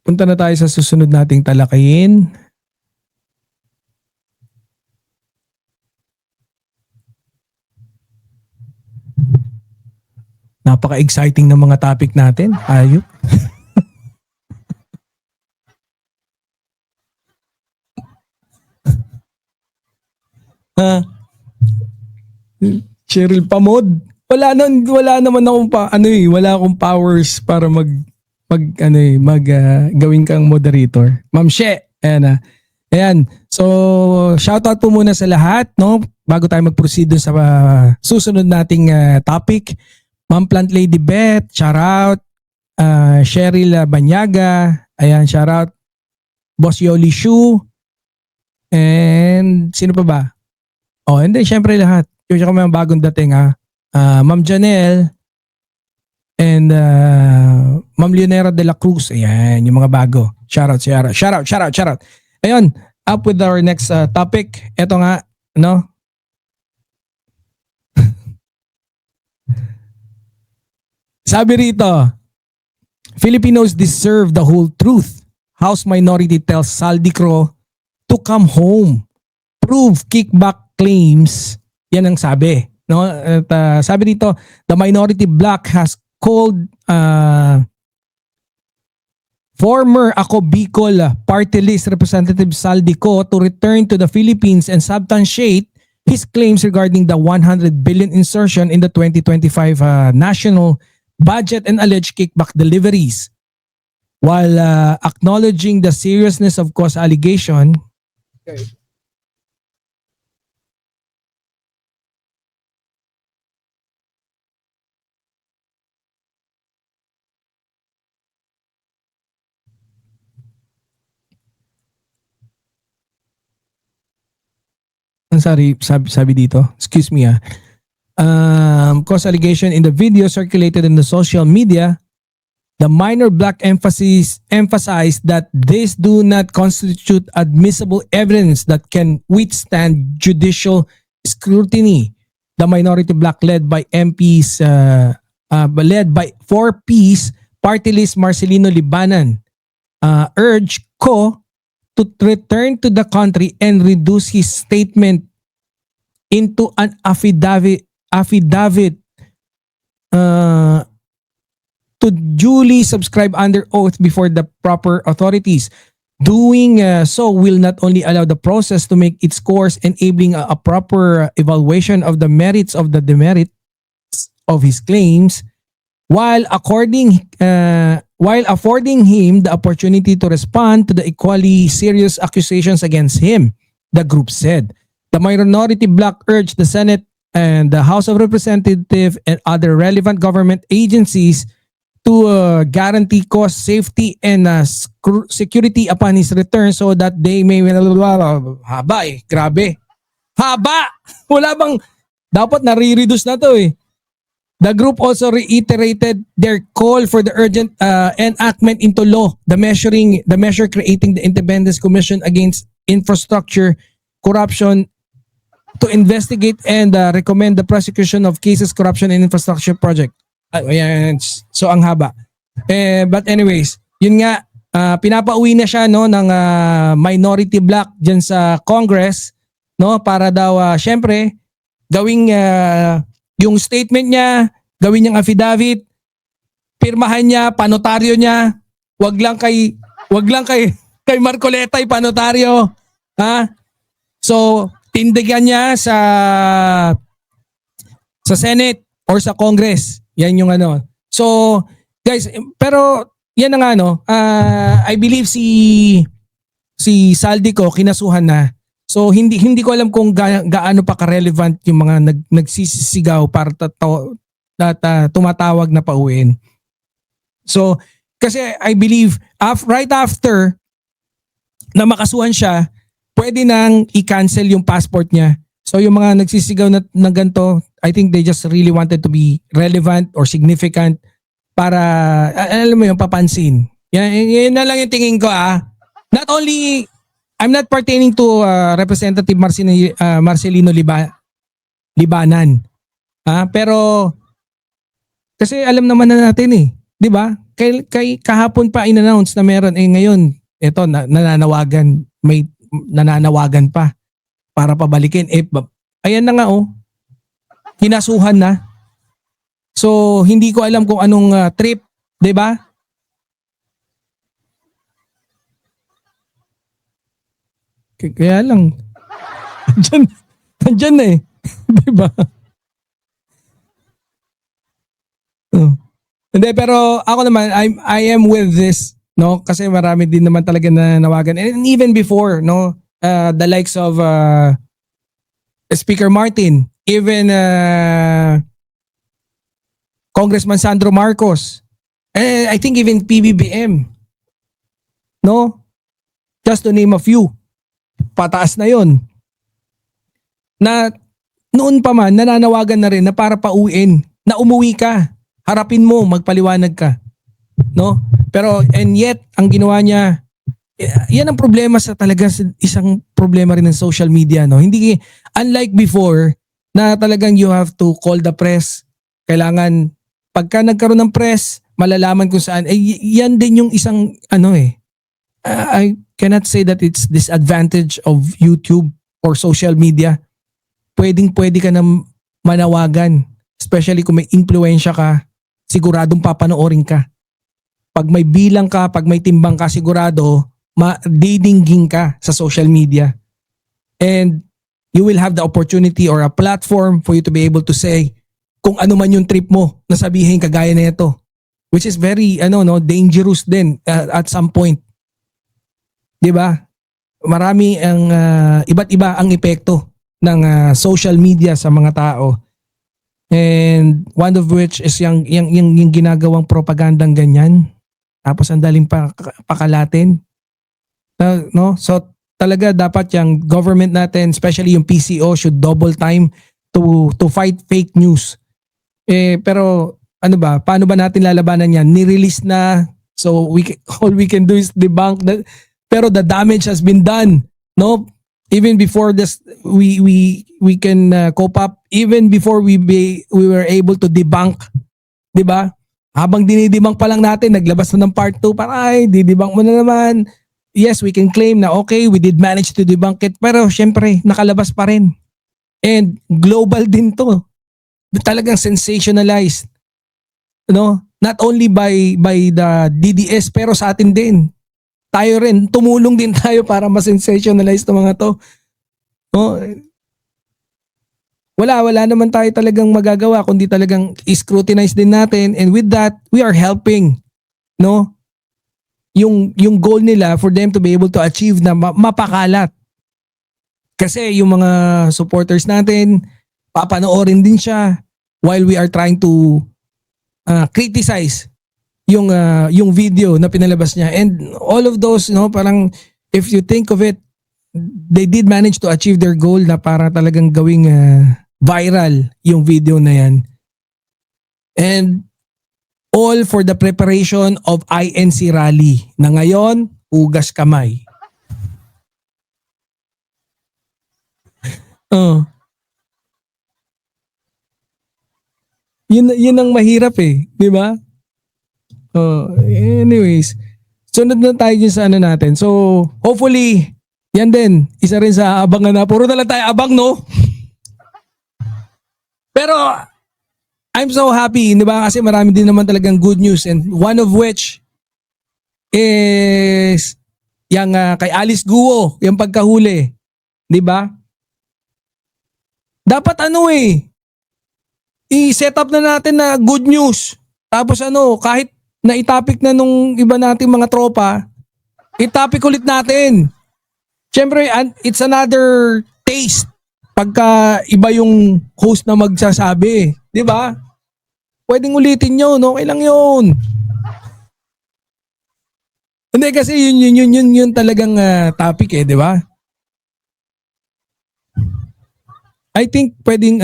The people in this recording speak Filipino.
Punta na tayo sa susunod nating talakayin. Napaka-exciting ng mga topic natin. Ayun. Cheryl Pamod. Wala naman akong wala akong powers para gawin kang moderator. Ma'am She, ayan. So, shoutout po muna sa lahat, no? Bago tayo mag-proceed sa susunod nating topic. Ma'am Plant Lady Beth, shout out. Cheryl Banyaga, ayan, shout out. Boss Yoli Shu. And sino pa ba? Oh, and then syempre lahat. Yung saka may bagong dating Ma'am Janelle and Ma'am Leonera de la Cruz. Ayan, yung mga bago. Shout out. Ayun, up with our next topic. Ito nga, no? Sabi rito, Filipinos deserve the whole truth. House minority tells Saldicro to come home. Prove kickback claims. Yan ang sabi. No? At, sabi dito, the minority bloc has called former Ako Bicol party list representative Saldico to return to the Philippines and substantiate his claims regarding the 100 billion insertion in the 2025 national budget and alleged kickback deliveries. While acknowledging the seriousness of cause allegation, sabi dito, excuse me cause allegation in the video circulated in the social media, the minor bloc emphasized that this do not constitute admissible evidence that can withstand judicial scrutiny. The minority bloc led by MPs, led by 4Ps party list Marcelino Libanan, urged Ko to return to the country and reduce his statement into an affidavit to duly subscribe under oath before the proper authorities. Doing so will not only allow the process to make its course, enabling a proper evaluation of the merits of the demerits of his claims, while affording him the opportunity to respond to the equally serious accusations against him, the group said. The minority bloc urged the Senate and the House of Representatives and other relevant government agencies to guarantee cost, safety, and security upon his return so that they may... Haba grabe. Haba! Wala bang... Dapat nare-reduce na to eh. The group also reiterated their call for the urgent enactment into law, the measure creating the Independence Commission against Infrastructure Corruption to investigate and recommend the prosecution of cases corruption and infrastructure project. Ayan. So ang haba. But anyways, yun nga, pinapauwi na siya no ng minority bloc diyan sa Congress, no, para daw syempre gawing yung statement niya, gawin niyang affidavit, pirmahan niya, panotaryo niya, wag lang kay Marcoleta panotaryo, ha? So tindigan niya sa Senate or sa Congress. Yan yung ano. So, guys, pero yan na nga no. I believe si Saldico kinasuhan na. So hindi ko alam kung gaano pa ka-relevant yung mga nagsisigaw para tumatawag na pauwiin. So, kasi I believe right after na makasuhan siya, pwede nang i-cancel yung passport niya. So yung mga nagsisigaw na ganito, I think they just really wanted to be relevant or significant para, alam mo yung papansin. Yan na lang yung tingin ko Not only, I'm not pertaining to Representative Marcelino Libanan. Pero, kasi alam naman na natin 'Di ba? Kay kahapon pa in-announce na meron, ngayon eto nananawagan, may nananawagan pa para pabalikin. Ayan na nga, kinasuhan na. So hindi ko alam kung anong trip, 'di ba? Kaya lang nandiyan, nandiyan na eh. 'Di ba? Oh. Hindi, pero ako naman, I am with this, no? Kasi marami din naman talaga na nawagan. And even before, no, the likes of Speaker Martin, even Congressman Sandro Marcos, I think even PBBM, no? Just to name a few. Pataas na 'yon. Na noon pa man nananawagan na rin na para pauwiin, na umuwi ka, harapin mo, magpaliwanag ka, no? Pero and yet ang ginawa niya, yan ang problema sa talaga, isang problema rin ng social media, no? Hindi, unlike before na talagang you have to call the press, kailangan pagka nagkaroon ng press malalaman kung saan, yan din yung isang I cannot say that it's disadvantage of YouTube or social media. Pwedeng-pwede ka na manawagan, especially kung may impluwensya ka, siguradong papanoorin ka. Pag may bilang ka, pag may timbang ka, sigurado didinggin ka sa social media. And you will have the opportunity or a platform for you to be able to say kung ano man yung trip mo na sabihin kagaya na ito, which is very dangerous din at some point. 'Di ba? Marami ang iba't iba ang epekto ng social media sa mga tao. And one of which is yung ginagawang propagandang ganyan. Tapos ang daling pakalatin. No? So talaga dapat yung government natin, especially yung PCO, should double time to fight fake news. Pero paano ba natin lalabanan yan? Ni-release na, so all we can do is debunk that. Pero the damage has been done, no? Even before this, we can cope up. Even before we were able to debunk, 'di ba? Habang dinidebunk pa lang natin, naglabas na ng part 2 para didebunk mo na naman. Yes, we can claim na okay, we did manage to debunk it, pero syempre nakalabas pa rin. And global din 'to. Talagang sensationalized. No? Not only by the DDS pero sa atin din. Tayo rin, tumulong din tayo para ma-sensationalize ng mga to. No? Wala naman tayo talagang magagawa kundi talagang scrutinize din natin, and with that, we are helping, no? Yung goal nila for them to be able to achieve na mapakalat. Kasi yung mga supporters natin, papanoorin din siya while we are trying to criticize yung video na pinalabas niya. And all of those, parang if you think of it, they did manage to achieve their goal na para talagang gawing viral yung video na yan. And all for the preparation of INC rally na ngayon, hugas kamay. Yun ang mahirap di ba? Anyways, sunod na tayo dyan sa natin. So, hopefully, yan din, isa rin sa abangan na. Puro na lang tayo abang, no? Pero, I'm so happy, di ba? Kasi marami din naman talagang good news, and one of which is yung kay Alice Guo, yung pagkahuli. Di ba? Dapat i-set up na natin na good news. Tapos kahit na-topic na nung iba nating mga tropa, i-topic ulit natin. Siyempre, it's another taste pagka iba yung host na magsasabi. Di ba? Pwedeng ulitin yun, okay lang yun. Hindi kasi yun talagang topic di ba? I think pwedeng